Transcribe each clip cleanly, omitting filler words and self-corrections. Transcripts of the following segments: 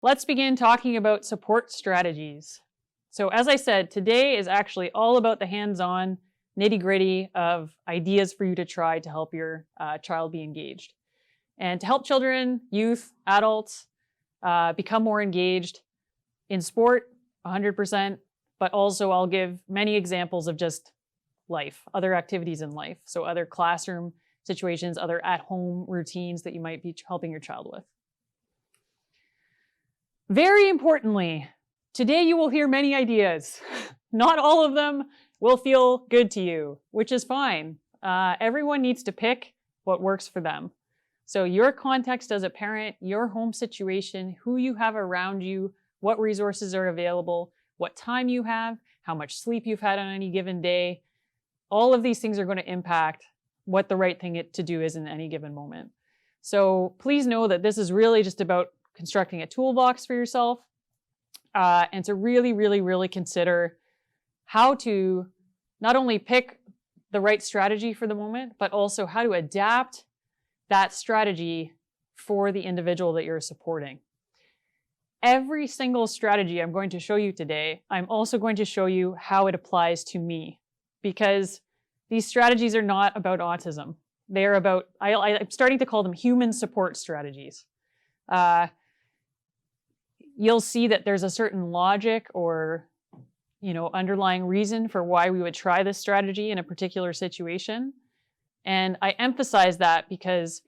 Let's begin talking about support strategies. So as I said, today is actually all about the hands-on nitty-gritty of ideas for you to try to help your child be engaged. And to help children, youth, adults become more engaged in sport, 100%, but also I'll give many examples of just life, other activities in life. So other classroom situations, other at-home routines that you might be helping your child with. Very importantly, today you will hear many ideas. Not all of them will feel good to you, which is fine. Everyone needs to pick what works for them. So your context as a parent, your home situation, who you have around you, what resources are available, what time you have, how much sleep you've had on any given day, all of these things are going to impact what the right thing to do is in any given moment. So please know that this is really just about constructing a toolbox for yourself and to really consider how to not only pick the right strategy for the moment, but also how to adapt that strategy for the individual that you're supporting. Every single strategy I'm going to show you today, I'm also going to show you how it applies to me, because these strategies are not about autism. They're about, I'm starting to call them human support strategies. You'll see that there's a certain logic or underlying reason for why we would try this strategy in a particular situation. And I emphasize that because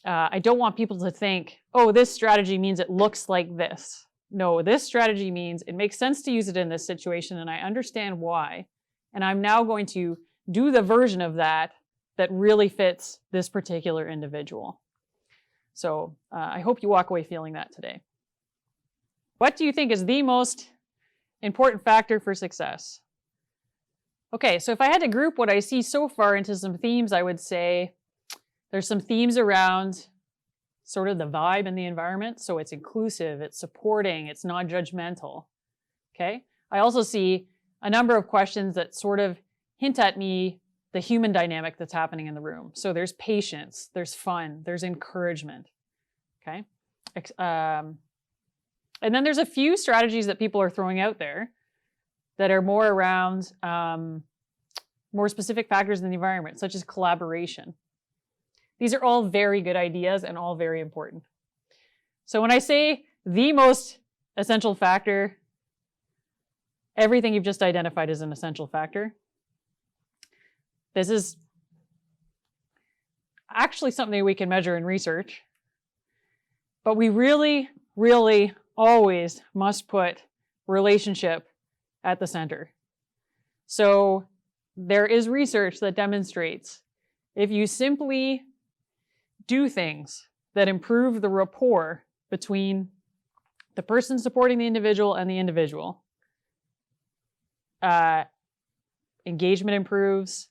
I don't want people to think, oh, this strategy means it looks like this. No, this strategy means it makes sense to use it in this situation and I understand why. And I'm now going to do the version of that that really fits this particular individual. So I hope you walk away feeling that today. What do you think is the most important factor for success? Okay, so if I had to group what I see so far into some themes, I would say there's some themes around sort of the vibe in the environment. So it's inclusive, it's supporting, it's non-judgmental. Okay, I also see a number of questions that sort of hint at me the human dynamic that's happening in the room. So there's patience, there's fun, there's encouragement. Okay, and then there's a few strategies that people are throwing out there that are more around more specific factors in the environment, such as collaboration. These are all very good ideas and all very important. So when I say the most essential factor, everything you've just identified is an essential factor. This is actually something we can measure in research, but we really always must put relationship at the center. So there is research that demonstrates if you simply do things that improve the rapport between the person supporting the individual and the individual, engagement improves,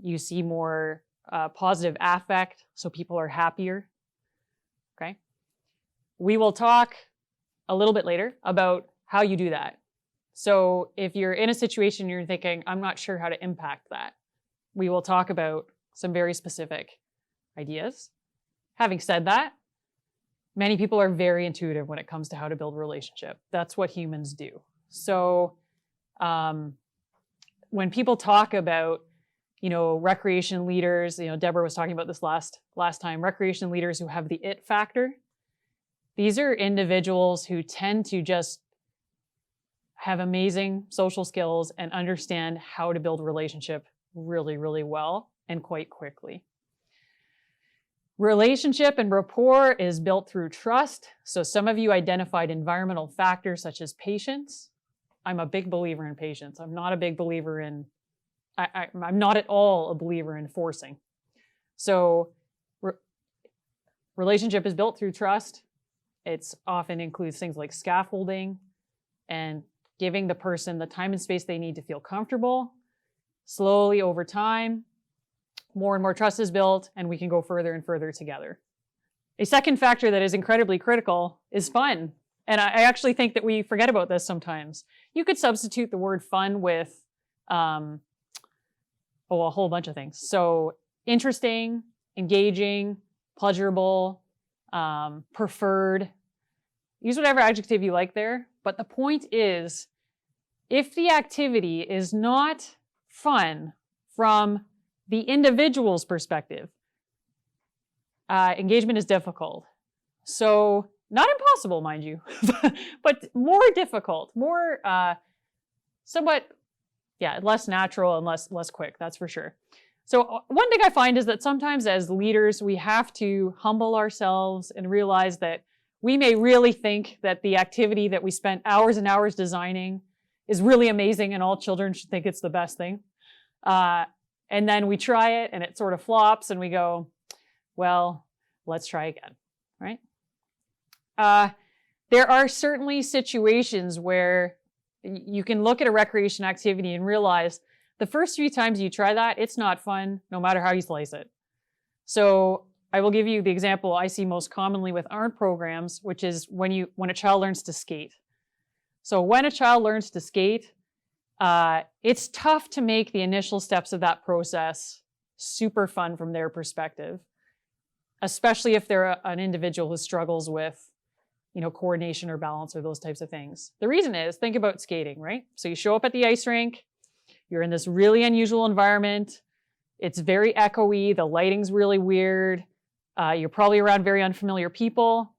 you see more positive affect, so people are happier. Okay. We will talk a little bit later about how you do that. So if you're in a situation you're thinking, I'm not sure how to impact that, we will talk about some very specific ideas. Having said that, many people are very intuitive when it comes to how to build a relationship. That's what humans do. So when people talk about, recreation leaders, Deborah was talking about this last time, recreation leaders who have the it factor, these are individuals who tend to just have amazing social skills and understand how to build a relationship really well and quite quickly. Relationship and rapport is built through trust. So some of you identified environmental factors such as patience. I'm a big believer in patience. I'm not a big believer in, I'm not at all a believer in forcing. So relationship is built through trust. It's often includes things like scaffolding and giving the person the time and space they need to feel comfortable. Slowly over time, more and more trust is built and we can go further and further together. A second factor that is incredibly critical is fun. And I actually think that we forget about this sometimes. You could substitute the word fun with a whole bunch of things. So interesting, engaging, pleasurable, preferred. use whatever adjective you like there, but the point is, if the activity is not fun from the individual's perspective, engagement is difficult. So not impossible, mind you, but more difficult, more somewhat, less natural and less quick, that's for sure. So one thing I find is that sometimes as leaders, we have to humble ourselves and realize that we may really think that the activity that we spent hours and hours designing is really amazing and all children should think it's the best thing. And then we try it and it sort of flops and we go, well, let's try again, right? There are certainly situations where you can look at a recreation activity and realize the first few times you try that, it's not fun, no matter how you slice it. So I will give you the example I see most commonly with ARN programs, which is when a child learns to skate. So when a child learns to skate, it's tough to make the initial steps of that process super fun from their perspective, especially if they're an individual who struggles with, coordination or balance or those types of things. The reason is, think about skating, right? So you show up at the ice rink, you're in this really unusual environment, it's very echoey, the lighting's really weird, you're probably around very unfamiliar people,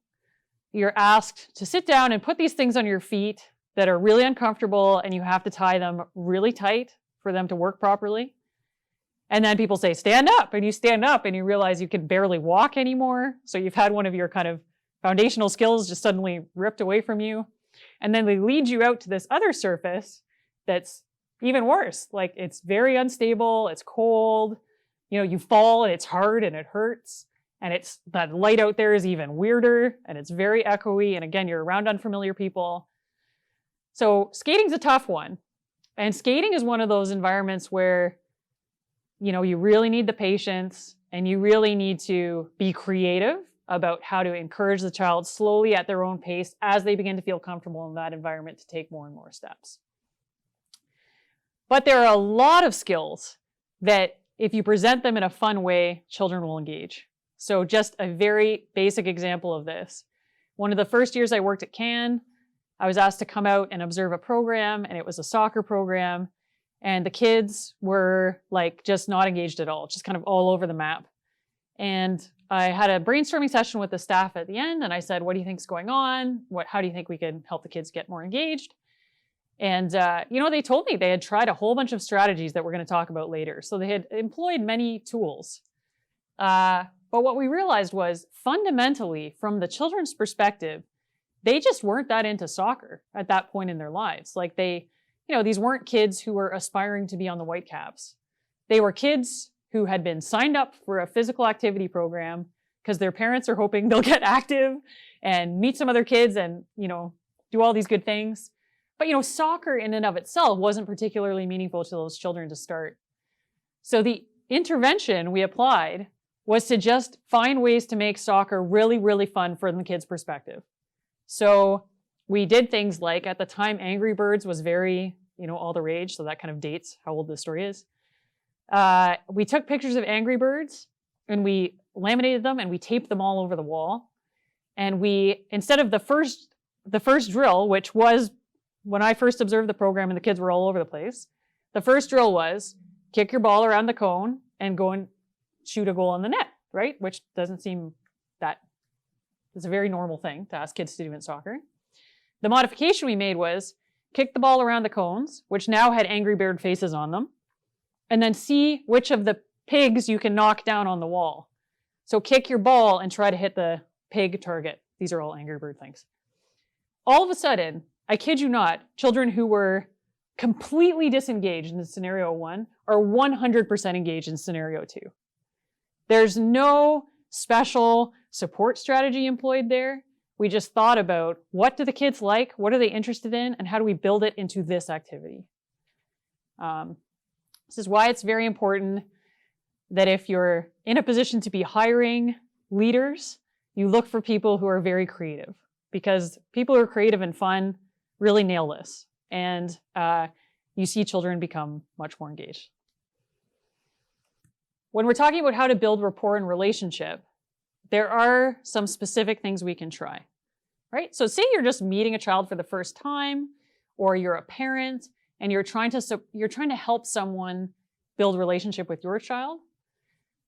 you're asked to sit down and put these things on your feet that are really uncomfortable and you have to tie them really tight for them to work properly. And then people say, stand up, and you stand up and you realize you can barely walk anymore. So you've had one of your kind of foundational skills just suddenly ripped away from you. And then they lead you out to this other surface that's even worse. Like it's very unstable, it's cold, you fall and it's hard and it hurts. And that light out there is even weirder and it's very echoey. And again, you're around unfamiliar people. So skating's a tough one. And skating is one of those environments where, you really need the patience and you really need to be creative about how to encourage the child slowly at their own pace as they begin to feel comfortable in that environment to take more and more steps. But there are a lot of skills that if you present them in a fun way, children will engage. So just a very basic example of this. One of the first years I worked at CAN, I was asked to come out and observe a program, and it was a soccer program. And the kids were just not engaged at all, just kind of all over the map. And I had a brainstorming session with the staff at the end, and I said, what do you think is going on? How do you think we can help the kids get more engaged? And, they told me they had tried a whole bunch of strategies that we're going to talk about later. So they had employed many tools. But what we realized was fundamentally, from the children's perspective, they just weren't that into soccer at that point in their lives. These weren't kids who were aspiring to be on the Whitecaps. They were kids who had been signed up for a physical activity program because their parents are hoping they'll get active and meet some other kids and, do all these good things. But, soccer in and of itself wasn't particularly meaningful to those children to start. So the intervention we applied was to just find ways to make soccer really, really fun from the kids' perspective. So we did things like, at the time, Angry Birds was very, all the rage. So that kind of dates how old this story is. We took pictures of Angry Birds and we laminated them and we taped them all over the wall. And we, instead of the first drill, which was when I first observed the program and the kids were all over the place, the first drill was kick your ball around the cone and go and shoot a goal on the net, right? Which doesn't seem that, it's a very normal thing to ask kids to do in soccer. The modification we made was kick the ball around the cones, which now had Angry Bird faces on them, and then see which of the pigs you can knock down on the wall. So kick your ball and try to hit the pig target. These are all Angry Bird things. All of a sudden, I kid you not, children who were completely disengaged in scenario 1 are 100% engaged in scenario 2. There's no special support strategy employed there. We just thought about what do the kids like, what are they interested in, and how do we build it into this activity. This is why it's very important that if you're in a position to be hiring leaders, you look for people who are very creative, because people who are creative and fun really nail this. And you see children become much more engaged. When we're talking about how to build rapport and relationship, there are some specific things we can try, right? So say you're just meeting a child for the first time, or you're a parent and you're trying to help someone build a relationship with your child.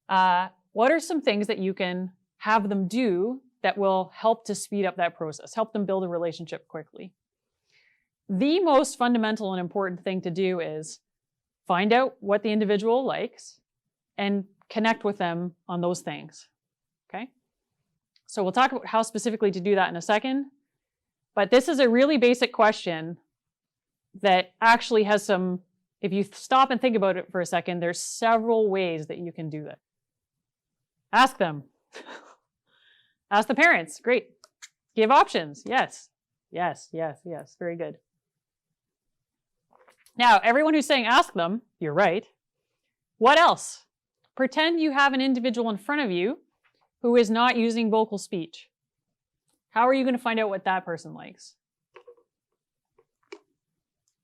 What are some things that you can have them do that will help to speed up that process, help them build a relationship quickly? The most fundamental and important thing to do is find out what the individual likes and connect with them on those things, okay? So we'll talk about how specifically to do that in a second, but this is a really basic question that actually has some, if you stop and think about it for a second, there's several ways that you can do that. Ask them. Ask the parents. Great. Give options. Yes. Yes, yes, yes. Very good. Now, everyone who's saying ask them, you're right. What else? Pretend you have an individual in front of you who is not using vocal speech. How are you going to find out what that person likes?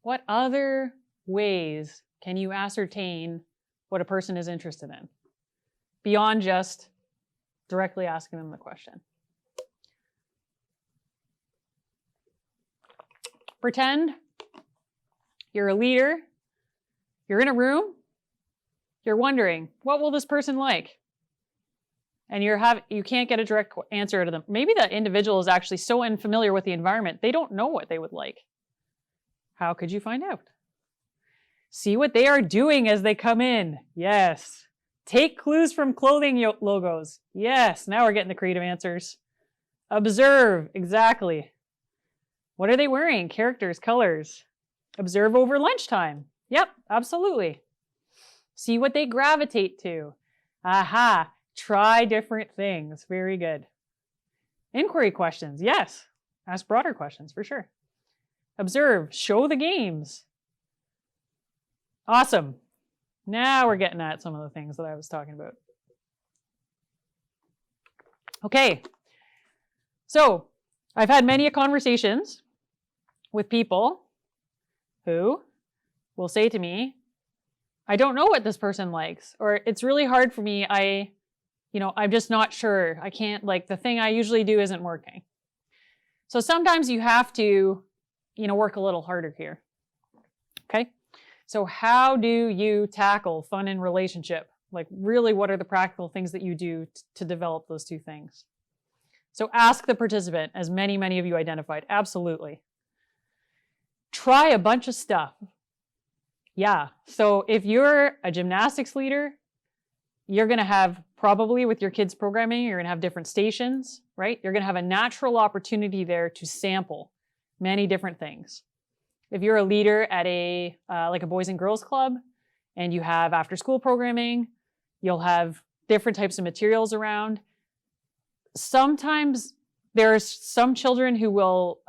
What other ways can you ascertain what a person is interested in beyond just directly asking them the question? Pretend you're a leader, you're in a room, you're wondering, what will this person like? And you can't get a direct answer to them. Maybe that individual is actually so unfamiliar with the environment, they don't know what they would like. How could you find out? See what they are doing as they come in. Yes. Take clues from clothing logos. Yes. Now we're getting the creative answers. Observe. Exactly. What are they wearing? Characters, colors. Observe over lunchtime. Yep, absolutely. See what they gravitate to. Aha. Try different things. Very good. Inquiry questions. Yes. Ask broader questions for sure. Observe. Show the games. Awesome. Now we're getting at some of the things that I was talking about. Okay. So I've had many conversations with people who will say to me, I don't know what this person likes, or it's really hard for me. I'm just not sure. I can't, the thing I usually do isn't working. So sometimes you have to, work a little harder here. Okay. So how do you tackle fun in relationship? Really, what are the practical things that you do to develop those two things? So ask the participant, as many of you identified. Absolutely. Try a bunch of stuff. Yeah. So if you're a gymnastics leader, you're going to have probably with your kids' programming, you're going to have different stations, right? You're going to have a natural opportunity there to sample many different things. If you're a leader at a Boys and Girls Club and you have after school programming, you'll have different types of materials around. Sometimes there's some children who will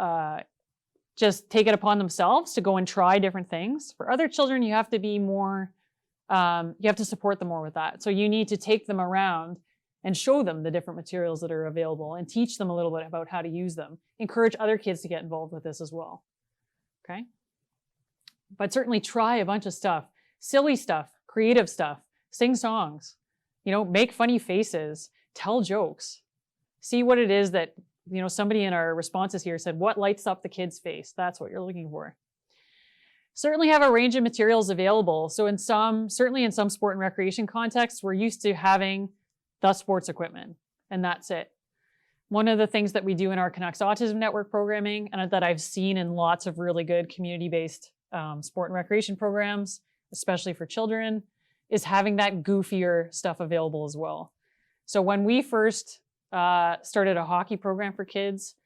just take it upon themselves to go and try different things. For other children, you have to be more, you have to support them more with that. So you need to take them around and show them the different materials that are available and teach them a little bit about how to use them. Encourage other kids to get involved with this as well. Okay? But certainly try a bunch of stuff. Silly stuff, creative stuff, sing songs, make funny faces, tell jokes. See what it is that, somebody in our responses here said, what lights up the kid's face? That's what you're looking for. Certainly have a range of materials available. So certainly in some sport and recreation contexts, we're used to having the sports equipment, and that's it. One of the things that we do in our Canucks Autism Network programming, and that I've seen in lots of really good community-based sport and recreation programs, especially for children, is having that goofier stuff available as well. So when we first started a hockey program for kids,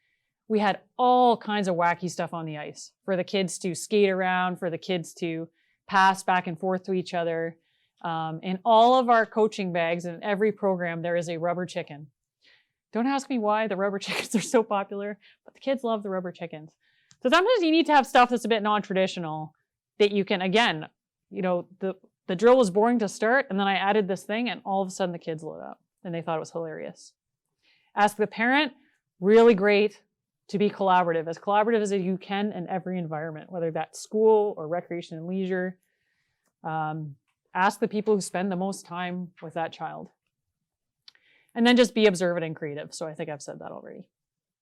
we had all kinds of wacky stuff on the ice for the kids to skate around, for the kids to pass back and forth to each other. In all of our coaching bags in every program, there is a rubber chicken. Don't ask me why the rubber chickens are so popular, but the kids love the rubber chickens. So sometimes you need to have stuff that's a bit non-traditional that you can, again, the drill was boring to start, and then I added this thing, and all of a sudden the kids lit up, and they thought it was hilarious. Ask the parent, really great to be collaborative as you can in every environment, whether that's school or recreation and leisure. Ask the people who spend the most time with that child. And then just be observant and creative. So I think I've said that already.